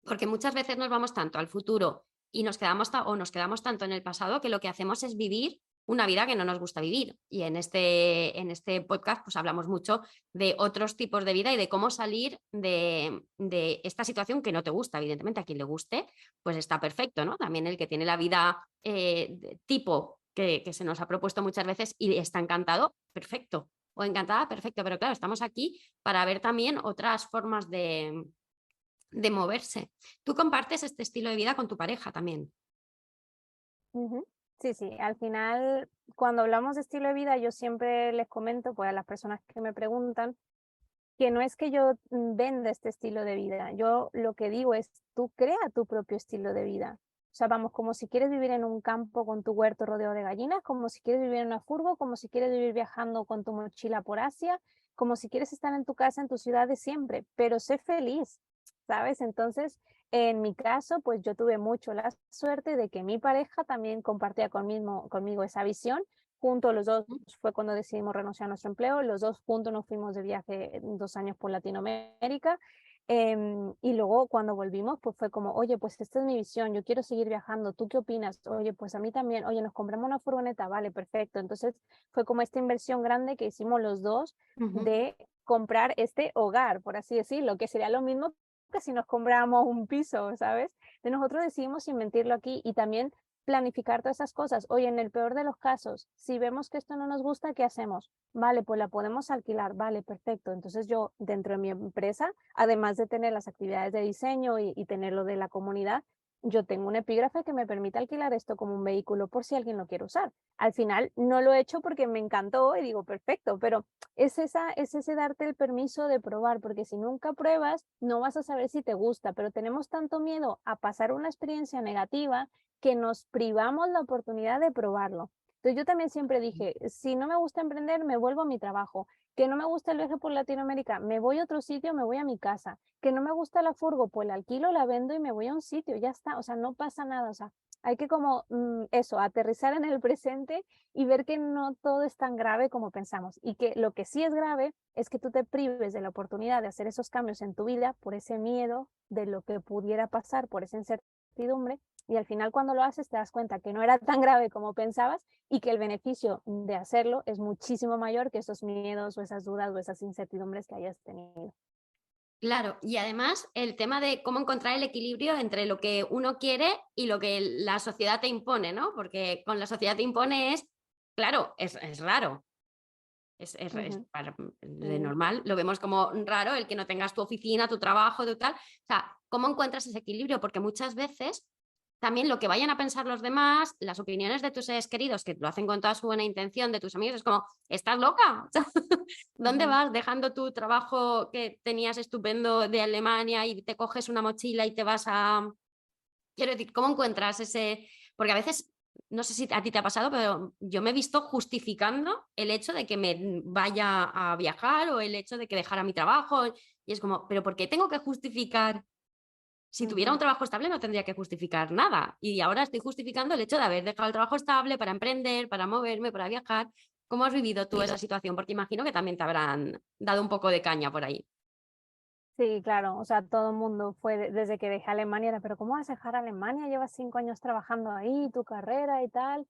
porque muchas veces nos vamos tanto al futuro y nos quedamos tanto en el pasado que lo que hacemos es vivir una vida que no nos gusta vivir. Y en este podcast pues hablamos mucho de otros tipos de vida y de cómo salir de esta situación que no te gusta. Evidentemente, a quien le guste, pues está perfecto, ¿no? También el que tiene la vida tipo que se nos ha propuesto muchas veces y está encantado, perfecto. O encantada, perfecto. Pero claro, estamos aquí para ver también otras formas de moverse. Tú compartes este estilo de vida con tu pareja también. Ujú. Sí, sí, al final, cuando hablamos de estilo de vida, yo siempre les comento, pues a las personas que me preguntan, que no es que yo venda este estilo de vida, yo lo que digo es, tú crea tu propio estilo de vida. O sea, vamos, como si quieres vivir en un campo con tu huerto rodeado de gallinas, como si quieres vivir en una furgo, como si quieres vivir viajando con tu mochila por Asia, como si quieres estar en tu casa, en tu ciudad de siempre, pero sé feliz, ¿sabes? Entonces, en mi caso, pues yo tuve mucho la suerte de que mi pareja también compartía conmigo esa visión. Juntos los dos Ujú. fue cuando decidimos renunciar a nuestro empleo, los dos juntos nos fuimos de viaje 2 años por Latinoamérica. Y luego cuando volvimos, pues fue como, oye, pues esta es mi visión, yo quiero seguir viajando, ¿tú qué opinas? Oye, pues a mí también, oye, nos compramos una furgoneta, vale, perfecto. Entonces fue como esta inversión grande que hicimos los dos Ujú. de comprar este hogar, por así decirlo, que sería lo mismo que si nos compráramos un piso, ¿sabes? De nosotros decidimos invertirlo aquí y también planificar todas esas cosas. Oye, en el peor de los casos, si vemos que esto no nos gusta, ¿qué hacemos? Vale, pues la podemos alquilar, vale, perfecto. Entonces yo dentro de mi empresa, además de tener las actividades de diseño y tener lo de la comunidad, yo tengo un epígrafe que me permite alquilar esto como un vehículo por si alguien lo quiere usar. Al final no lo he hecho porque me encantó y digo, perfecto, pero es ese darte el permiso de probar, porque si nunca pruebas, no vas a saber si te gusta, pero tenemos tanto miedo a pasar una experiencia negativa que nos privamos la oportunidad de probarlo. Entonces yo también siempre dije, si no me gusta emprender, me vuelvo a mi trabajo. Que no me gusta el viaje por Latinoamérica, me voy a otro sitio, me voy a mi casa. Que no me gusta la furgo, pues la alquilo, la vendo y me voy a un sitio, ya está. O sea, no pasa nada. O sea, hay que como eso, aterrizar en el presente y ver que no todo es tan grave como pensamos. Y que lo que sí es grave es que tú te prives de la oportunidad de hacer esos cambios en tu vida por ese miedo de lo que pudiera pasar, por esa incertidumbre. Y al final cuando lo haces te das cuenta que no era tan grave como pensabas y que el beneficio de hacerlo es muchísimo mayor que esos miedos o esas dudas o esas incertidumbres que hayas tenido. Claro, y además el tema de cómo encontrar el equilibrio entre lo que uno quiere y lo que la sociedad te impone, ¿no? Porque con la sociedad te impone es, claro, es raro. Ujú, De sí. normal, lo vemos como raro el que no tengas tu oficina, tu trabajo, tu tal. O sea, ¿cómo encuentras ese equilibrio? Porque muchas veces también lo que vayan a pensar los demás, las opiniones de tus seres queridos, que lo hacen con toda su buena intención, de tus amigos, es como, ¿estás loca? O sea, ¿dónde Ujú. vas dejando tu trabajo que tenías estupendo de Alemania y te coges una mochila y te vas a... Quiero decir, ¿cómo encuentras ese...? Porque a veces, no sé si a ti te ha pasado, pero yo me he visto justificando el hecho de que me vaya a viajar o el hecho de que dejara mi trabajo. Y es como, ¿pero por qué tengo que justificar? Si tuviera un Ujú. trabajo estable no tendría que justificar nada. Y ahora estoy justificando el hecho de haber dejado el trabajo estable para emprender, para moverme, para viajar. ¿Cómo has vivido tú esa situación? Porque imagino que también te habrán dado un poco de caña por ahí. Sí, claro, o sea, todo el mundo fue desde que dejé Alemania, era, pero ¿cómo vas a dejar Alemania? Llevas 5 años trabajando ahí, tu carrera y tal.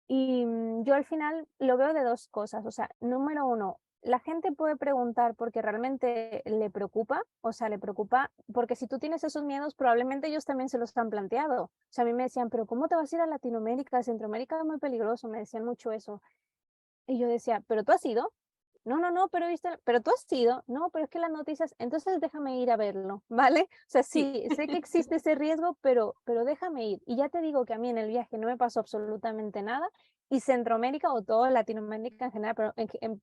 Y yo al final lo veo de dos cosas, o sea, número uno, la gente puede preguntar porque realmente le preocupa, o sea, le preocupa, porque si tú tienes esos miedos, probablemente ellos también se los han planteado. O sea, a mí me decían, pero ¿cómo te vas a ir a Latinoamérica? Centroamérica es muy peligroso, me decían mucho eso. Y yo decía, ¿pero tú has ido? No, no, no, pero viste, pero tú has ido, no, pero es que las noticias, entonces déjame ir a verlo, ¿vale? O sea, Sí. sí, sé que existe ese riesgo, pero déjame ir. Y ya te digo que a mí en el viaje no me pasó absolutamente nada. Y Centroamérica o toda Latinoamérica en general, pero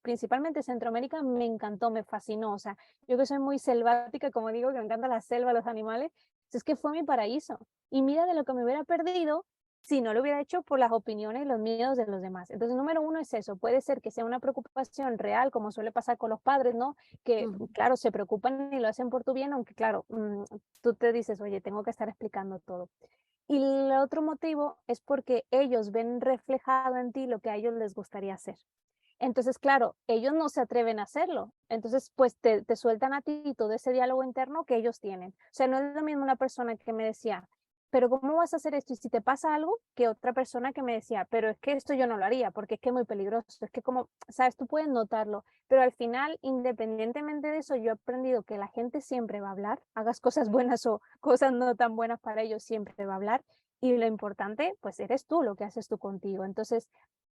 principalmente Centroamérica me encantó, me fascinó. O sea, yo que soy muy selvática, como digo, que me encanta la selva, los animales, es que fue mi paraíso. Y mira de lo que me hubiera perdido si no lo hubiera hecho por las opiniones y los miedos de los demás. Entonces, número uno es eso, puede ser que sea una preocupación real, como suele pasar con los padres, ¿no? Que, Ujú. claro, se preocupan y lo hacen por tu bien, aunque, claro, tú te dices, oye, tengo que estar explicando todo. Y el otro motivo es porque ellos ven reflejado en ti lo que a ellos les gustaría hacer. Entonces, claro, ellos no se atreven a hacerlo. Entonces, pues te sueltan a ti todo ese diálogo interno que ellos tienen. O sea, no es lo mismo una persona que me decía, pero ¿cómo vas a hacer esto? Y si te pasa algo, que otra persona que me decía, pero es que esto yo no lo haría, porque es que es muy peligroso. Es que como, sabes, tú puedes notarlo, pero al final, independientemente de eso, yo he aprendido que la gente siempre va a hablar, hagas cosas buenas o cosas no tan buenas para ellos, siempre va a hablar. Y lo importante, pues eres tú, lo que haces tú contigo. Entonces,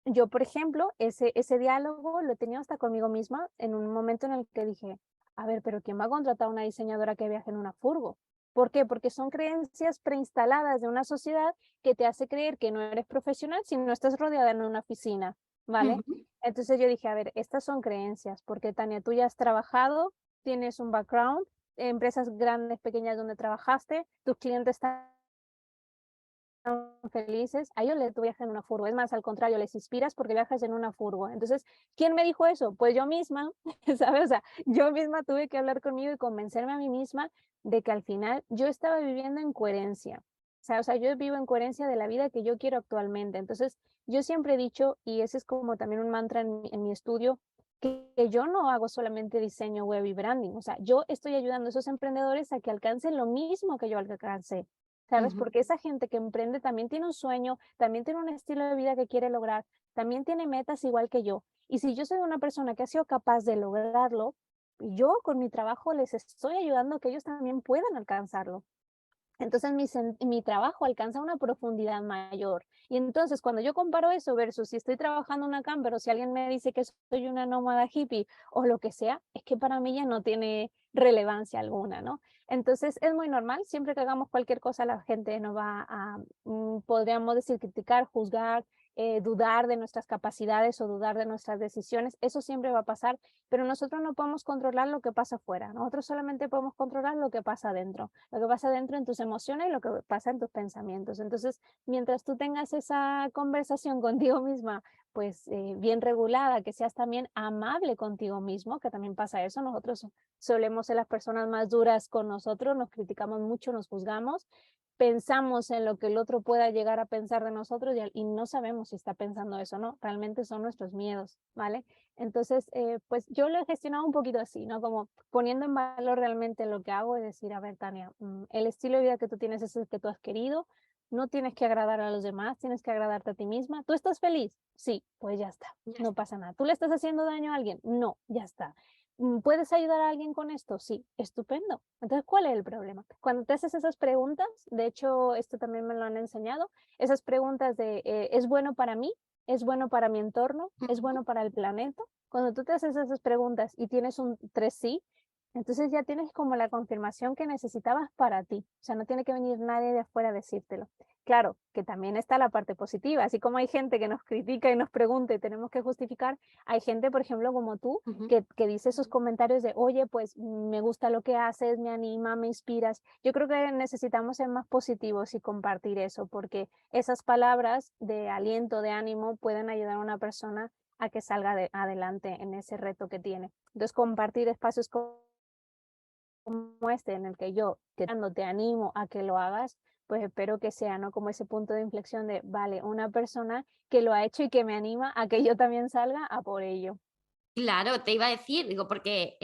yo, por ejemplo, ese diálogo lo he tenido hasta conmigo misma en un momento en el que dije, a ver, pero ¿quién va a contratar a una diseñadora que viaje en una furgo? ¿Por qué? Porque son creencias preinstaladas de una sociedad que te hace creer que no eres profesional si no estás rodeada en una oficina, ¿vale? Ujú. Entonces yo dije, a ver, estas son creencias, porque Tania, tú ya has trabajado, tienes un background, empresas grandes, pequeñas donde trabajaste, tus clientes están felices, a ellos les viajan en una furgo. Es más, al contrario, les inspiras porque viajas en una furgo. Entonces, ¿quién me dijo eso? Pues yo misma, ¿sabes? O sea, yo misma tuve que hablar conmigo y convencerme a mí misma de que al final yo estaba viviendo en coherencia. O sea, yo vivo en coherencia de la vida que yo quiero actualmente. Entonces, yo siempre he dicho, y ese es como también un mantra en mi estudio, que yo no hago solamente diseño web y branding, o sea, yo estoy ayudando a esos emprendedores a que alcancen lo mismo que yo alcancé, ¿sabes? Ujú. Porque esa gente que emprende también tiene un sueño, también tiene un estilo de vida que quiere lograr, también tiene metas igual que yo. Y si yo soy una persona que ha sido capaz de lograrlo, yo con mi trabajo les estoy ayudando a que ellos también puedan alcanzarlo. Entonces mi trabajo alcanza una profundidad mayor. Y entonces cuando yo comparo eso versus si estoy trabajando en una camper o si alguien me dice que soy una nómada hippie o lo que sea, es que para mí ya no tiene relevancia alguna, ¿no? Entonces es muy normal, siempre que hagamos cualquier cosa la gente nos va a, podríamos decir, criticar, juzgar, dudar de nuestras capacidades o dudar de nuestras decisiones. Eso siempre va a pasar, pero nosotros no podemos controlar lo que pasa afuera. Nosotros solamente podemos controlar lo que pasa adentro, lo que pasa dentro en tus emociones y lo que pasa en tus pensamientos. Entonces, mientras tú tengas esa conversación contigo misma, pues bien regulada, que seas también amable contigo mismo, que también pasa eso. Nosotros solemos ser las personas más duras con nosotros, nos criticamos mucho, nos juzgamos, pensamos en lo que el otro pueda llegar a pensar de nosotros y no sabemos si está pensando eso o no, realmente son nuestros miedos, ¿vale? Entonces, pues yo lo he gestionado un poquito así, ¿no? Como poniendo en valor realmente lo que hago, es decir, a ver, Tania, el estilo de vida que tú tienes es el que tú has querido, no tienes que agradar a los demás, tienes que agradarte a ti misma. ¿Tú estás feliz? Sí, pues ya está, Ya no está. pasa nada. ¿Tú le estás haciendo daño a alguien? No, ya está. ¿Puedes ayudar a alguien con esto? Sí, estupendo. Entonces, ¿cuál es el problema? Cuando te haces esas preguntas, de hecho, esto también me lo han enseñado, esas preguntas de, ¿es bueno para mí? ¿Es bueno para mi entorno? ¿Es Ujú. bueno para el planeta? Cuando tú te haces esas preguntas y tienes un 3 sí, entonces ya tienes como la confirmación que necesitabas para ti. O sea, no tiene que venir nadie de afuera a decírtelo. Claro, que también está la parte positiva. Así como hay gente que nos critica y nos pregunta y tenemos que justificar, hay gente, por ejemplo, como tú, Ujú. que dice esos comentarios de, oye, pues me gusta lo que haces, me anima, me inspiras. Yo creo que necesitamos ser más positivos y compartir eso, porque esas palabras de aliento, de ánimo, pueden ayudar a una persona a que salga adelante en ese reto que tiene. Entonces, compartir espacios como este en el que yo te animo a que lo hagas, pues espero que sea, ¿no? Como ese punto de inflexión de, vale, una persona que lo ha hecho y que me anima a que yo también salga a por ello. Claro, te iba a decir, digo, porque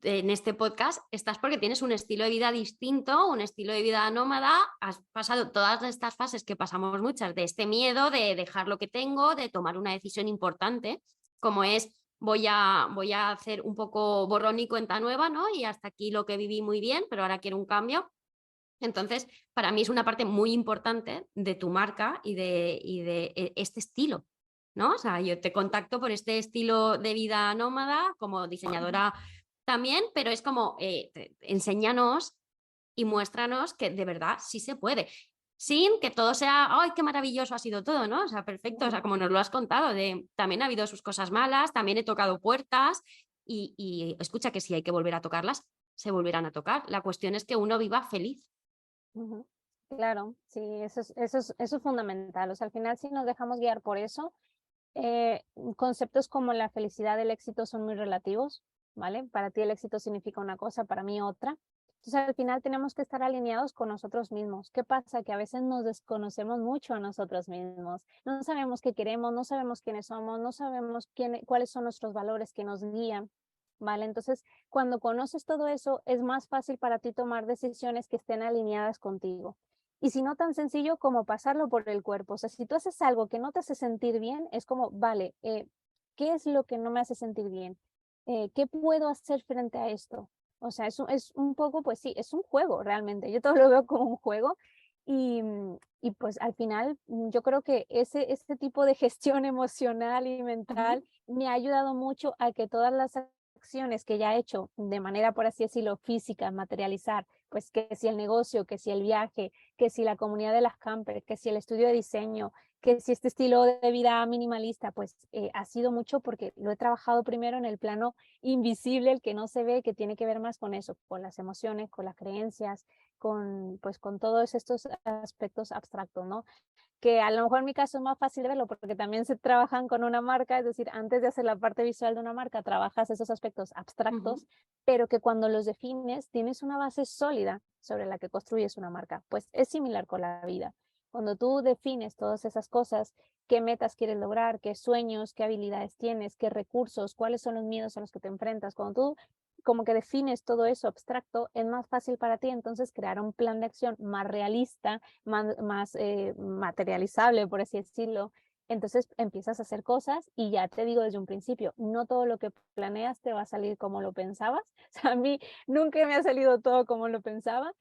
en este podcast estás porque tienes un estilo de vida distinto, un estilo de vida nómada, has pasado todas estas fases que pasamos muchas, de este miedo, de dejar lo que tengo, de tomar una decisión importante, como es voy a hacer un poco borrón y cuenta nueva, ¿no? Y hasta aquí lo que viví muy bien, pero ahora quiero un cambio. Entonces, para mí es una parte muy importante de tu marca y de este estilo, ¿no? O sea, yo te contacto por este estilo de vida nómada como diseñadora también, pero es como, enséñanos y muéstranos que de verdad sí se puede. Sin que todo sea, ¡ay, qué maravilloso ha sido todo!, ¿no? O sea, perfecto, o sea, como nos lo has contado, también ha habido sus cosas malas, también he tocado puertas y escucha que si hay que volver a tocarlas, se volverán a tocar. La cuestión es que uno viva feliz. Ujú. Claro, sí, eso es fundamental. O sea, al final, si nos dejamos guiar por eso, conceptos como la felicidad, el éxito son muy relativos, ¿vale? Para ti el éxito significa una cosa, para mí otra. Entonces, al final tenemos que estar alineados con nosotros mismos. ¿Qué pasa? Que a veces nos desconocemos mucho a nosotros mismos. No sabemos qué queremos, no sabemos quiénes somos, no sabemos cuáles son nuestros valores que nos guían, ¿vale? Entonces, cuando conoces todo eso, es más fácil para ti tomar decisiones que estén alineadas contigo. Y si no tan sencillo como pasarlo por el cuerpo. O sea, si tú haces algo que no te hace sentir bien, es como, vale, ¿qué es lo que no me hace sentir bien? ¿Qué puedo hacer frente a esto? O sea, es un poco, pues sí, es un juego realmente. Yo todo lo veo como un juego y pues al final yo creo que ese tipo de gestión emocional y Ujú. mental me ha ayudado mucho a que todas las acciones que ya he hecho de manera, por así decirlo, física, materializar, pues que si el negocio, que si el viaje, que si la comunidad de las campers, que si el estudio de diseño, que si este estilo de vida minimalista, pues ha sido mucho porque lo he trabajado primero en el plano invisible, el que no se ve, que tiene que ver más con eso, con las emociones, con las creencias, con, pues, con todos estos aspectos abstractos, ¿no? Que a lo mejor en mi caso es más fácil de verlo porque también se trabajan con una marca, es decir, antes de hacer la parte visual de una marca, trabajas esos aspectos Ujú. abstractos, pero que cuando los defines tienes una base sólida sobre la que construyes una marca. Pues es similar con la vida. Cuando tú defines todas esas cosas qué metas quieres lograr, qué sueños, qué habilidades tienes, qué recursos, cuáles son los miedos a los que te enfrentas. Cuando tú como que defines todo eso abstracto, es más fácil para ti entonces crear un plan de acción más realista, más materializable, por así decirlo. Entonces empiezas a hacer cosas y ya te digo desde un principio, no todo lo que planeas te va a salir como lo pensabas. O sea, a mí nunca me ha salido todo como lo pensaba.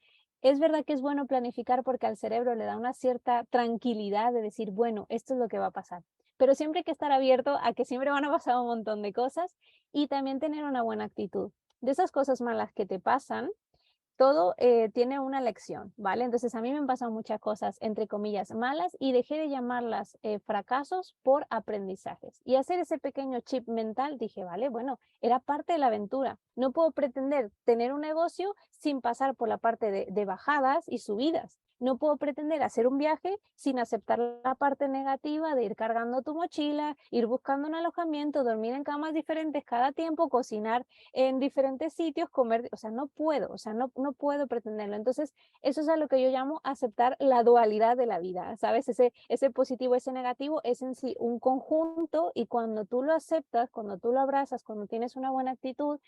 Es verdad que es bueno planificar porque al cerebro le da una cierta tranquilidad de decir, bueno, esto es lo que va a pasar. Pero siempre hay que estar abierto a que siempre van a pasar un montón de cosas y también tener una buena actitud. De esas cosas malas que te pasan, todo tiene una lección, ¿vale? Entonces a mí me han pasado muchas cosas, entre comillas, malas y dejé de llamarlas fracasos por aprendizajes. Y hacer ese pequeño chip mental, dije, vale, bueno, era parte de la aventura. No puedo pretender tener un negocio sin pasar por la parte de bajadas y subidas. No puedo pretender hacer un viaje sin aceptar la parte negativa de ir cargando tu mochila, ir buscando un alojamiento, dormir en camas diferentes cada tiempo, cocinar en diferentes sitios, comer, o sea, no puedo, o sea, no puedo pretenderlo. Entonces, eso es a lo que yo llamo aceptar la dualidad de la vida, ¿sabes? Ese positivo, ese negativo es en sí un conjunto y cuando tú lo aceptas, cuando tú lo abrazas, cuando tienes una buena actitud,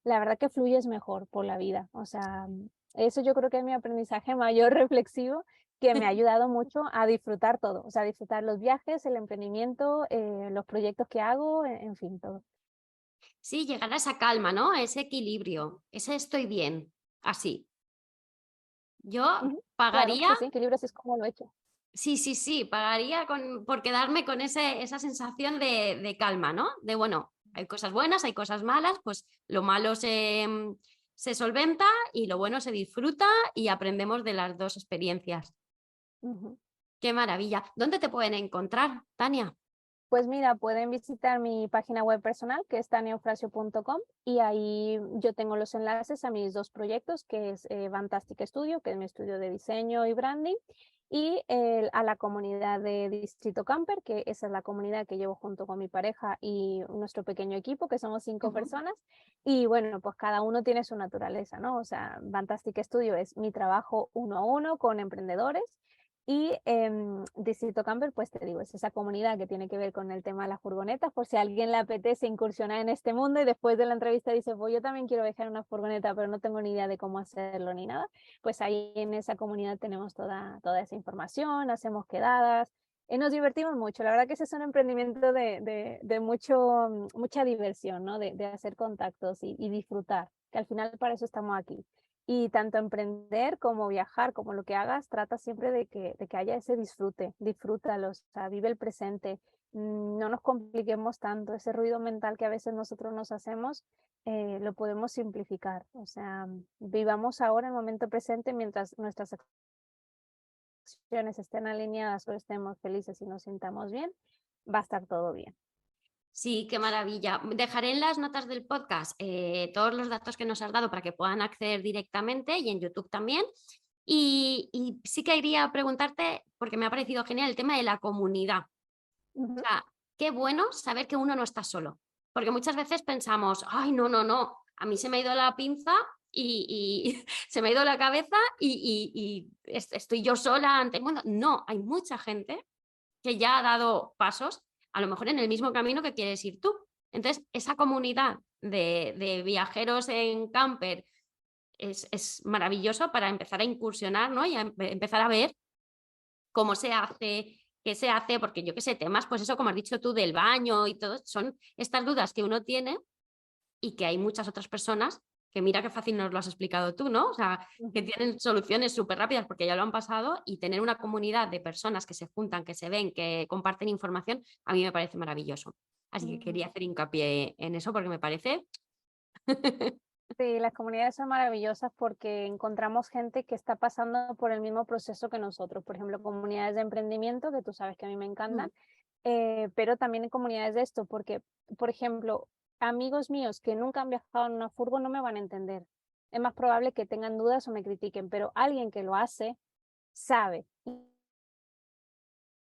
la verdad que fluyes mejor por la vida. O sea, eso yo creo que es mi aprendizaje mayor reflexivo que me ha ayudado mucho a disfrutar todo, o sea, disfrutar los viajes, el emprendimiento, los proyectos que hago, en fin, todo. Sí, llegar a esa calma, ¿no? A ese equilibrio, ese estoy bien, así. Yo Ujú. Claro, pagaría, sí, sí, equilibrios es como lo he hecho. sí, sí, sí, pagaría por quedarme con esa sensación de calma, ¿no? De bueno, hay cosas buenas, hay cosas malas, pues lo malo se solventa y lo bueno se disfruta y aprendemos de las dos experiencias. Ujú. Qué maravilla. ¿Dónde te pueden encontrar, Tania? Pues mira, pueden visitar mi página web personal, que es taniaeufrasio.com, y ahí yo tengo los enlaces a mis dos proyectos, que es Fantastic Studio, que es mi estudio de diseño y branding, y a la comunidad de Distrito Camper, que esa es la comunidad que llevo junto con mi pareja y nuestro pequeño equipo, que somos 5 Ujú. personas, y bueno, pues cada uno tiene su naturaleza, ¿no? O sea, Fantastic Studio es mi trabajo uno a uno con emprendedores, y Distrito Camper, pues te digo, es esa comunidad que tiene que ver con el tema de las furgonetas, por si a alguien le apetece incursionar en este mundo y después de la entrevista dice, pues yo también quiero viajar en una furgoneta, pero no tengo ni idea de cómo hacerlo ni nada, pues ahí en esa comunidad tenemos toda esa información, hacemos quedadas, nos divertimos mucho. La verdad que ese es un emprendimiento de mucha diversión, ¿no? De hacer contactos y disfrutar, que al final para eso estamos aquí. Y tanto emprender como viajar, como lo que hagas, trata siempre de que haya ese disfrute, disfrútalo, o sea, vive el presente, no nos compliquemos tanto, ese ruido mental que a veces nosotros nos hacemos, lo podemos simplificar, o sea, vivamos ahora el momento presente mientras nuestras acciones estén alineadas o estemos felices y nos sintamos bien, va a estar todo bien. Sí, qué maravilla. Dejaré en las notas del podcast todos los datos que nos has dado para que puedan acceder directamente y en YouTube también. Y sí que iría a preguntarte, porque me ha parecido genial el tema de la comunidad. O Ujú. sea, qué bueno saber que uno no está solo. Porque muchas veces pensamos, ay, no, no, no, a mí se me ha ido la pinza y se me ha ido la cabeza y estoy yo sola ante el mundo. No, hay mucha gente que ya ha dado pasos, a lo mejor en el mismo camino que quieres ir tú. Entonces, esa comunidad de viajeros en camper es maravilloso para empezar a incursionar, ¿no? Y a empezar a ver cómo se hace, qué se hace, porque yo qué sé, temas, pues eso, como has dicho tú, del baño y todo, son estas dudas que uno tiene y que hay muchas otras personas que mira qué fácil nos lo has explicado tú, ¿no? O sea, que Ujú. tienen soluciones súper rápidas porque ya lo han pasado y tener una comunidad de personas que se juntan, que se ven, que comparten información, a mí me parece maravilloso. Así que Ujú. quería hacer hincapié en eso porque me parece... Sí, las comunidades son maravillosas porque encontramos gente que está pasando por el mismo proceso que nosotros. Por ejemplo, comunidades de emprendimiento, que tú sabes que a mí me encantan, pero también en comunidades de esto, porque, por ejemplo, amigos míos que nunca han viajado en una furgo no me van a entender. Es más probable que tengan dudas o me critiquen, pero alguien que lo hace sabe.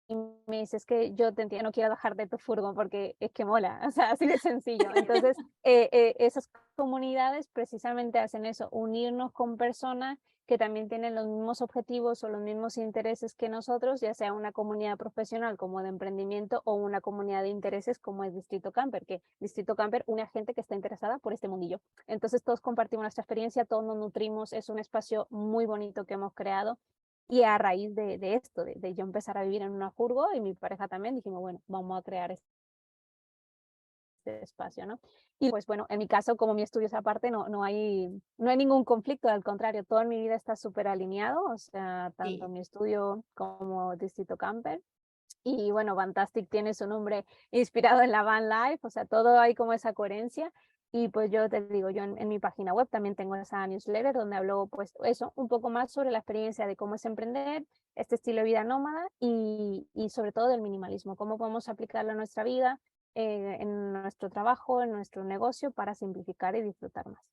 Y me dice, es que yo te entiendo, no quiero bajar de tu furgo porque es que mola, o sea, así de sencillo. Entonces, esas comunidades precisamente hacen eso, unirnos con personas que también tienen los mismos objetivos o los mismos intereses que nosotros, ya sea una comunidad profesional como de emprendimiento o una comunidad de intereses como es Distrito Camper, que Distrito Camper une a gente que está interesada por este mundillo. Entonces todos compartimos nuestra experiencia, todos nos nutrimos, es un espacio muy bonito que hemos creado. Y a raíz de esto, de yo empezar a vivir en una furgo y mi pareja también, dijimos, bueno, vamos a crear este espacio, ¿no? Y pues bueno, en mi caso, como mi estudio es aparte, no hay ningún conflicto, al contrario, todo en mi vida está súper alineado, o sea, tanto Sí. mi estudio como Distrito Camper. Y bueno, Fantastic tiene su nombre inspirado en la van life, o sea, todo hay como esa coherencia. Y pues yo te digo, yo en mi página web también tengo esa newsletter donde hablo pues eso, un poco más sobre la experiencia de cómo es emprender, este estilo de vida nómada y sobre todo del minimalismo, cómo podemos aplicarlo a nuestra vida, en nuestro trabajo, en nuestro negocio para simplificar y disfrutar más.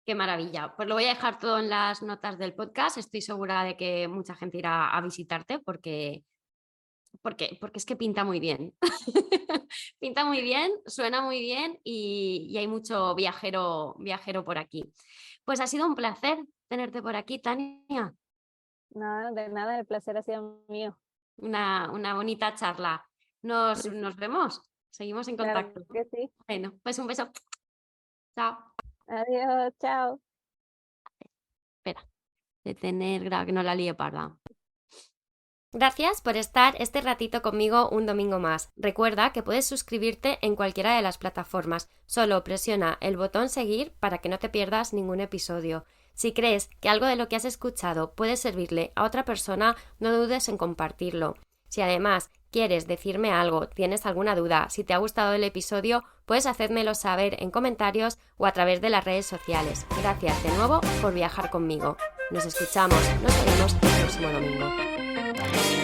Qué maravilla. Pues lo voy a dejar todo en las notas del podcast. Estoy segura de que mucha gente irá a visitarte porque es que pinta muy bien. Pinta muy bien, suena muy bien y hay mucho viajero por aquí. Pues ha sido un placer tenerte por aquí, Tania. Nada, de nada, el placer ha sido mío. Una bonita charla. Nos vemos. Seguimos en Claro contacto. que sí. Bueno, pues un beso. Chao. Adiós, chao. Espera, detener, que no la líe parda. Gracias por estar este ratito conmigo un domingo más. Recuerda que puedes suscribirte en cualquiera de las plataformas. Solo presiona el botón seguir para que no te pierdas ningún episodio. Si crees que algo de lo que has escuchado puede servirle a otra persona, no dudes en compartirlo. Si además quieres decirme algo, tienes alguna duda, si te ha gustado el episodio, puedes hacérmelo saber en comentarios o a través de las redes sociales. Gracias de nuevo por viajar conmigo. Nos escuchamos, nos vemos el próximo domingo.